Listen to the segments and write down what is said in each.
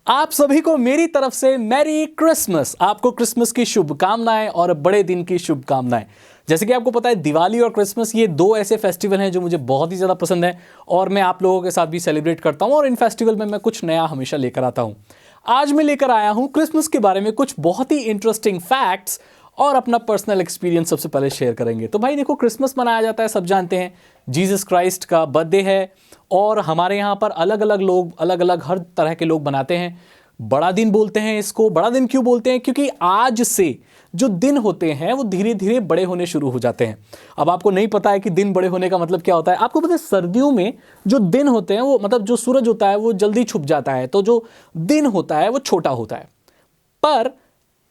आप सभी को मेरी तरफ से मैरी क्रिसमस। आपको क्रिसमस की शुभकामनाएं और बड़े दिन की शुभकामनाएं। जैसे कि आपको पता है, दिवाली और क्रिसमस ये दो ऐसे फेस्टिवल हैं जो मुझे बहुत ही ज़्यादा पसंद है और मैं आप लोगों के साथ भी सेलिब्रेट करता हूं और इन फेस्टिवल में मैं कुछ नया हमेशा लेकर आता हूं। आज मैं लेकर आया हूं क्रिसमस के बारे में कुछ बहुत ही इंटरेस्टिंग फैक्ट्स और अपना पर्सनल एक्सपीरियंस सबसे पहले शेयर करेंगे। तो भाई देखो, क्रिसमस मनाया जाता है, सब जानते हैं, जीसस क्राइस्ट का बर्थडे है और हमारे यहाँ पर अलग अलग लोग, अलग अलग हर तरह के लोग बनाते हैं। बड़ा दिन बोलते हैं इसको। बड़ा दिन क्यों बोलते हैं? क्योंकि आज से जो दिन होते हैं वो धीरे धीरे बड़े होने शुरू हो जाते हैं। अब आपको नहीं पता है कि दिन बड़े होने का मतलब क्या होता है। आपको पता है, सर्दियों में जो दिन होते हैं वो मतलब जो सूरज होता है वो जल्दी छुप जाता है, तो जो दिन होता है वो छोटा होता है। पर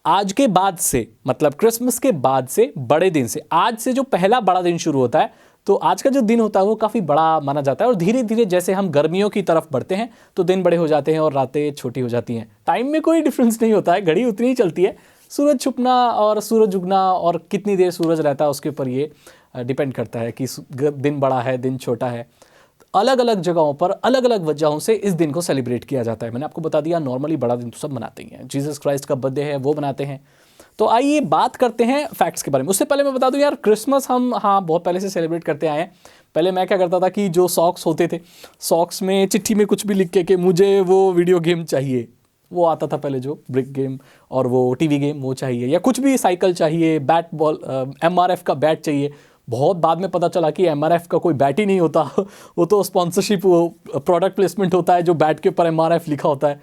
आज के बाद से, मतलब क्रिसमस के बाद से, बड़े दिन से, आज से जो पहला बड़ा दिन शुरू होता है, तो आज का जो दिन होता है वो काफ़ी बड़ा माना जाता है। और धीरे धीरे जैसे हम गर्मियों की तरफ बढ़ते हैं तो दिन बड़े हो जाते हैं और रातें छोटी हो जाती हैं। टाइम में कोई डिफरेंस नहीं होता है, घड़ी उतनी ही चलती है। सूरज छुपना और सूरज उगना और कितनी देर सूरज रहता है उसके ऊपर ये डिपेंड करता है कि दिन बड़ा है, दिन छोटा है। अलग अलग जगहों पर अलग अलग वजहों से इस दिन को सेलिब्रेट किया जाता है। मैंने आपको बता दिया, नॉर्मली बड़ा दिन तो सब मनाते ही हैं। जीसस क्राइस्ट का बर्थडे है वो मनाते हैं। तो आइए बात करते हैं फैक्ट्स के बारे में। उससे पहले मैं बता दूं यार, क्रिसमस हम बहुत पहले से सेलिब्रेट करते आए हैं। पहले मैं क्या करता था कि जो सॉक्स होते थे, सॉक्स में चिट्ठी में कुछ भी लिख के कि मुझे वो वीडियो गेम चाहिए, वो आता था पहले, जो ब्रिक गेम और वो टीवी गेम वो चाहिए, या कुछ भी साइकिल चाहिए, बैट बॉल, MRF का बैट चाहिए। बहुत बाद में पता चला कि MRF का कोई बैट ही नहीं होता वो तो स्पॉन्सरशिप, वो प्रोडक्ट प्लेसमेंट होता है जो बैट के ऊपर MRF लिखा होता है।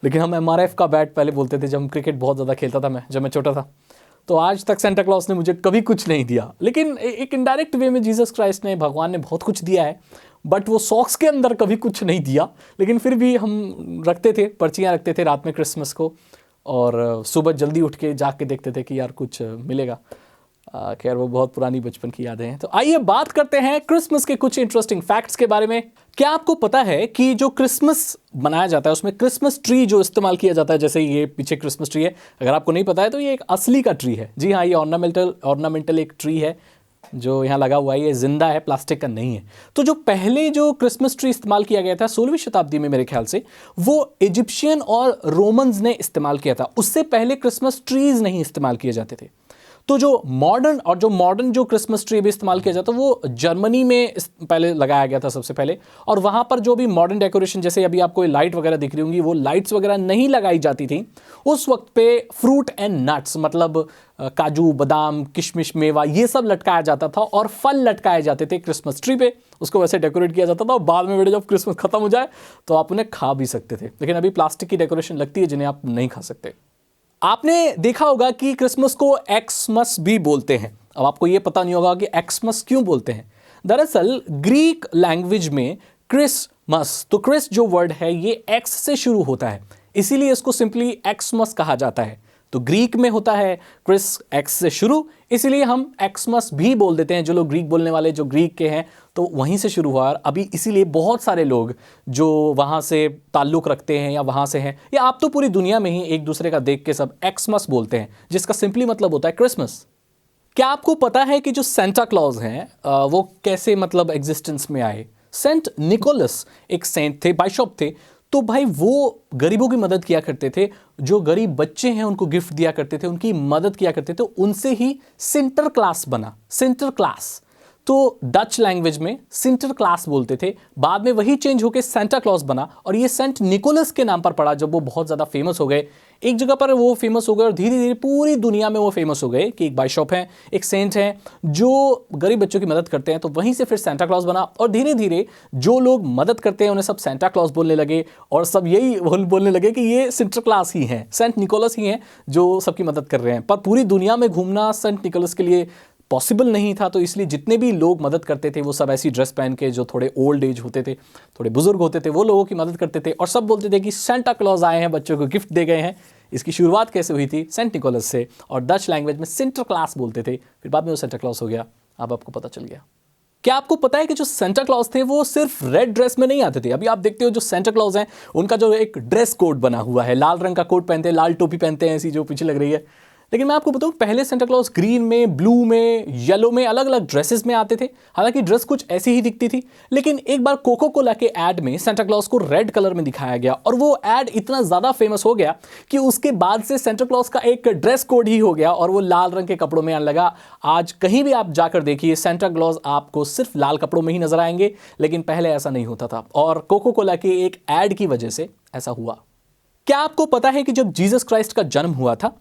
लेकिन हम MRF का बैट पहले बोलते थे जब हम क्रिकेट बहुत ज़्यादा खेलता था, जब मैं छोटा था। तो आज तक सेंटा क्लॉज ने मुझे कभी कुछ नहीं दिया, लेकिन एक इनडायरेक्ट वे में जीसस क्राइस्ट ने, भगवान ने बहुत कुछ दिया है, बट वो सॉक्स के अंदर कभी कुछ नहीं दिया। लेकिन फिर भी हम रखते थे, पर्चियाँ रखते थे रात में क्रिसमस को, और सुबह जल्दी उठ के जाग के देखते थे कि यार कुछ मिलेगा। खैर वो बहुत पुरानी बचपन की यादें हैं। तो आइए बात करते हैं क्रिसमस के कुछ इंटरेस्टिंग फैक्ट्स के बारे में। क्या आपको पता है कि जो क्रिसमस मनाया जाता है उसमें क्रिसमस ट्री जो इस्तेमाल किया जाता है, जैसे ये पीछे क्रिसमस ट्री है, अगर आपको नहीं पता है तो ये एक असली का ट्री है। जी हाँ, ये ऑर्नामेंटल एक ट्री है जो यहाँ लगा हुआ है, ये जिंदा है, प्लास्टिक का नहीं है। तो जो पहले जो क्रिसमस ट्री इस्तेमाल किया गया था 16वीं शताब्दी में मेरे ख्याल से, वो इजिप्शियन और रोमन्स ने इस्तेमाल किया था। उससे पहले क्रिसमस ट्रीज नहीं इस्तेमाल किए जाते थे। तो जो मॉडर्न जो क्रिसमस ट्री भी इस्तेमाल किया जाता है वो जर्मनी में पहले लगाया गया था सबसे पहले। और वहाँ पर जो भी मॉडर्न डेकोरेशन, जैसे अभी आपको लाइट वगैरह दिख रही होंगी, वो लाइट्स वगैरह नहीं लगाई जाती थी उस वक्त पे। फ्रूट एंड नट्स, मतलब काजू, बादाम, किशमिश, मेवा, ये सब लटकाया जाता था और फल लटकाए जाते थे क्रिसमस ट्री पे। उसको वैसे डेकोरेट किया जाता था और बाद में बेटे जब क्रिसमस खत्म हो जाए तो आप उन्हें खा भी सकते थे। लेकिन अभी प्लास्टिक की डेकोरेशन लगती है जिन्हें आप नहीं खा सकते। आपने देखा होगा कि क्रिसमस को एक्समस भी बोलते हैं। अब आपको यह पता नहीं होगा कि एक्समस क्यों बोलते हैं। दरअसल ग्रीक लैंग्वेज में क्रिसमस, तो क्रिस जो वर्ड है ये एक्स से शुरू होता है, इसीलिए इसको सिंपली एक्समस कहा जाता है। तो ग्रीक में होता है क्रिस एक्स से शुरू, इसीलिए हम एक्समस भी बोल देते हैं। जो लोग ग्रीक बोलने वाले, जो ग्रीक के हैं, तो वहीं से शुरू हुआ। अभी इसीलिए बहुत सारे लोग जो वहाँ से ताल्लुक़ रखते हैं या वहाँ से हैं, या आप तो पूरी दुनिया में ही एक दूसरे का देख के सब एक्समस बोलते हैं, जिसका सिंपली मतलब होता है क्रिसमस। क्या आपको पता है कि जो सेंटा क्लॉज हैं वो कैसे मतलब एग्जिस्टेंस में आए? सेंट निकोलस एक सेंट थे, बाइशॉप थे। तो भाई वो गरीबों की मदद किया करते थे, जो गरीब बच्चे हैं उनको गिफ्ट दिया करते थे, उनकी मदद किया करते थे। उनसे ही सिंटर क्लास बना, सिंटर क्लास। तो डच लैंग्वेज में सिंटर क्लास बोलते थे, बाद में वही चेंज होकर सेंटा क्लॉज बना और ये सेंट निकोलस के नाम पर पड़ा जब वो बहुत ज़्यादा फेमस हो गए। एक जगह पर वो फेमस हो गए और धीरे धीरे पूरी दुनिया में वो फेमस हो गए कि एक बाइशॉप है, एक सेंट है जो गरीब बच्चों की मदद करते हैं। तो वहीं से फिर सेंटा क्लॉज बना और धीरे धीरे जो लोग मदद करते हैं उन्हें सब सेंटा क्लॉज बोलने लगे और सब यही बोलने लगे कि ये सिंटर क्लास ही हैं, सेंट निकोलस ही हैं जो सबकी मदद कर रहे हैं। पर पूरी दुनिया में घूमना सेंट निकोलस के लिए पॉसिबल नहीं था, तो इसलिए जितने भी लोग मदद करते थे वो सब ऐसी ड्रेस पहन के, जो थोड़े ओल्ड एज होते थे, थोड़े बुजुर्ग होते थे, वो लोगों की मदद करते थे और सब बोलते थे कि सेंटा क्लॉज आए हैं, बच्चों को गिफ्ट दे गए हैं। इसकी शुरुआत कैसे हुई थी? सेंट निकोलस से, और डच लैंग्वेज में सिंटर क्लास बोलते थे, फिर बाद में वो सेंटा क्लॉज हो गया। अब आपको पता चल गया। क्या आपको पता है कि जो सेंटा क्लॉज थे वो सिर्फ रेड ड्रेस में नहीं आते थे? अभी आप देखते हो जो सेंटा क्लॉज हैं उनका जो एक ड्रेस कोड बना हुआ है, लाल रंग का कोट पहनते हैं, लाल टोपी पहनते हैं, ऐसी जो पीछे लग रही है, लेकिन मैं आपको बताऊं, पहले सेंटा क्लॉज ग्रीन में, ब्लू में, येलो में, अलग अलग ड्रेसेस में आते थे। हालांकि ड्रेस कुछ ऐसी ही दिखती थी, लेकिन एक बार कोको कोला के एड में सेंटा क्लॉज को रेड कलर में दिखाया गया और वो एड इतना ज़्यादा फेमस हो गया कि उसके बाद से सेंटा क्लॉज का एक ड्रेस कोड ही हो गया और वो लाल रंग के कपड़ों में आने लगा। आज कहीं भी आप जाकर देखिए, सेंटा क्लॉज आपको सिर्फ लाल कपड़ों में ही नजर आएंगे, लेकिन पहले ऐसा नहीं होता था और कोको कोला के एक एड की वजह से ऐसा हुआ। क्या आपको पता है कि जब जीसस क्राइस्ट का जन्म हुआ था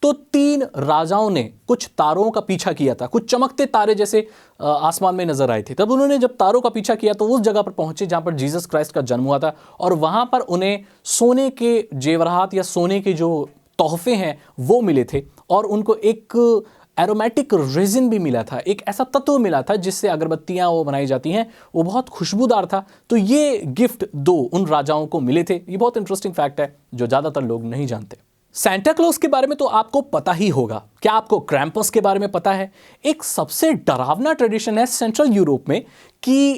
तो 3 राजाओं ने कुछ तारों का पीछा किया था, कुछ चमकते तारे जैसे आसमान में नजर आए थे। तब उन्होंने जब तारों का पीछा किया तो उस जगह पर पहुंचे जहां पर जीसस क्राइस्ट का जन्म हुआ था और वहां पर उन्हें सोने के जेवरात या सोने के जो तोहफे हैं वो मिले थे और उनको एक एरोमेटिक रेजिन भी मिला था, एक ऐसा तत्व मिला था जिससे अगरबत्तियां वो बनाई जाती हैं, वो बहुत खुशबूदार था। तो ये गिफ्ट 2 उन राजाओं को मिले थे। ये बहुत इंटरेस्टिंग फैक्ट है जो ज़्यादातर लोग नहीं जानते। सेंटा क्लॉज के बारे में तो आपको पता ही होगा। क्या आपको क्रैम्पस के बारे में पता है? एक सबसे डरावना ट्रेडिशन है सेंट्रल यूरोप में कि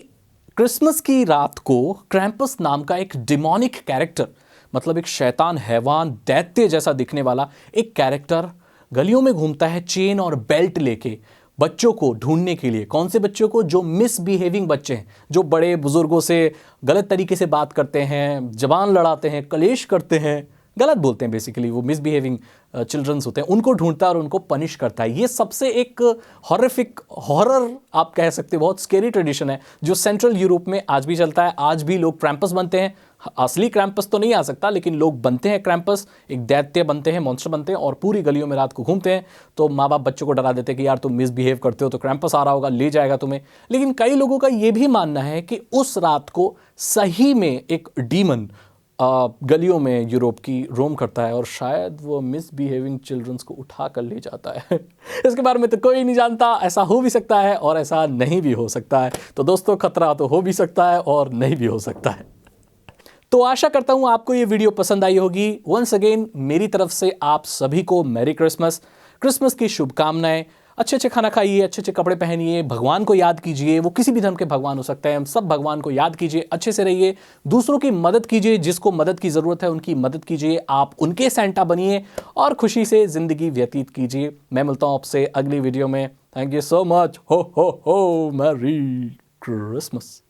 क्रिसमस की रात को क्रैम्पस नाम का एक डिमोनिक कैरेक्टर, मतलब एक शैतान, हैवान, दैत्य जैसा दिखने वाला एक कैरेक्टर गलियों में घूमता है चेन और बेल्ट लेके बच्चों को ढूंढने के लिए। कौन से बच्चों को? जो मिसबिहेविंग बच्चे हैं, जो बड़े बुजुर्गों से गलत तरीके से बात करते हैं, जबान लड़ाते हैं, कलेश करते हैं, गलत बोलते हैं, बेसिकली वो मिसबिहेविंग चिल्ड्रंस होते हैं, उनको ढूंढता है और उनको पनिश करता है। ये सबसे एक हॉरिफिक, हॉरर आप कह सकते हैं, बहुत स्केरी ट्रेडिशन है जो सेंट्रल यूरोप में आज भी चलता है। आज भी लोग क्रैम्पस बनते हैं। असली क्रैम्पस तो नहीं आ सकता, लेकिन लोग बनते हैं क्रैम्पस, एक दैत्य बनते हैं, मॉन्स्टर बनते हैं और पूरी गलियों में रात को घूमते हैं। तो माँ बाप बच्चों को डरा देते हैं कि यार तुम मिसबिहेव करते हो तो क्रैम्पस आ रहा होगा, ले जाएगा तुम्हें। लेकिन कई लोगों का ये भी मानना है कि उस रात को सही में एक डीमन गलियों में यूरोप की रोम करता है और शायद वो मिसबिहेविंग चिल्ड्रंस को उठा कर ले जाता है। इसके बारे में तो कोई नहीं जानता। ऐसा हो भी सकता है और ऐसा नहीं भी हो सकता है। तो दोस्तों, खतरा तो हो भी सकता है और नहीं भी हो सकता है। तो आशा करता हूं आपको ये वीडियो पसंद आई होगी। वंस अगेन मेरी तरफ से आप सभी को मैरी क्रिसमस, क्रिसमस की शुभकामनाएं। अच्छे अच्छे खाना खाइए, अच्छे अच्छे कपड़े पहनिए, भगवान को याद कीजिए। वो किसी भी धर्म के भगवान हो सकते हैं, हम सब भगवान को याद कीजिए, अच्छे से रहिए, दूसरों की मदद कीजिए, जिसको मदद की ज़रूरत है उनकी मदद कीजिए, आप उनके सेंटा बनिए और खुशी से ज़िंदगी व्यतीत कीजिए। मैं मिलता हूँ आपसे अगली वीडियो में। Thank you so much. हो मैरी क्रिसमस।